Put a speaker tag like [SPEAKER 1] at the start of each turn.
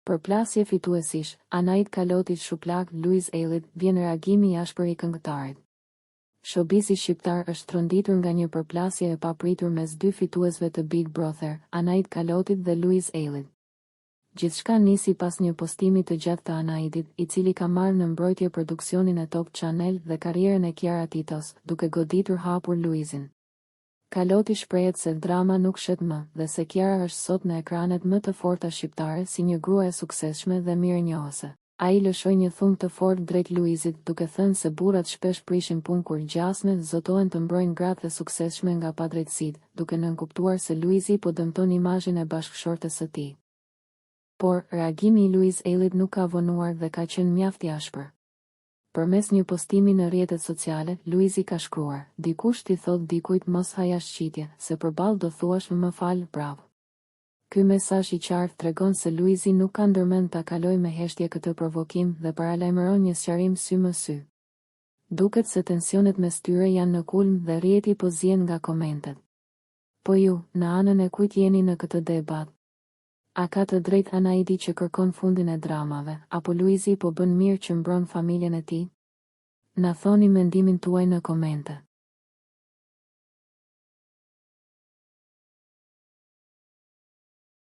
[SPEAKER 1] Përplasje fituesish, Anait Kalotit shuplak Luiz Ellit, vjen reagimi i ashpër i këngëtarit. Showbizi shqiptar është tronditur nga një përplasje e papritur mes dy fituesve të Big Brother, Anait Kalotit dhe Luiz Ellit. Gjithçka nisi pas një postimi të gjatë të Anaitit, i cili ka marrë në mbrojtje produksionin e Top Channel dhe karrierën e Kiara Titos, duke goditur hapur Luizin. Kaloti shprehet se drama nuk shet më dhe se Kiara është sot në ekranet më të forta shqiptare si një grua e suksesshme dhe mirënjohëse. Ai lëshoi një thumë të fortë drejt Luizit, duke thënë se burrat shpesh prishin punë kur gjasme zotohen të mbrojnë gratë e suksesshme nga padrejtësitë, duke nënkuptuar se Luizi po dëmton imazhin e bashkëshortes së tij. Por, reagimi i Luiz Ellit nuk ka vonuar dhe ka qenë mjaft i ashpër. Përmes një postimi në rrjetet sociale, Luizi ka shkruar: "Dikush ti thot dikujt mos haja shqitje, se përballë do thuash më fal, bravo." Ky mesazh i qartë tregon se Luizi nuk ka ndërmend ta kalojë me heshtje këtë provokim dhe paralajmëron një sqarim sy më sy. Duket se tensionet mes tyre janë në kulm dhe rrjeti po zien nga komentet. Po ju, në anën e kujt jeni në këtë debat? A ka të drejtë Anaiti që kërkon fundin e dramave, apo Luizi po bën mirë që mbron familjen e tij? Na thoni mendimin tuaj në komente.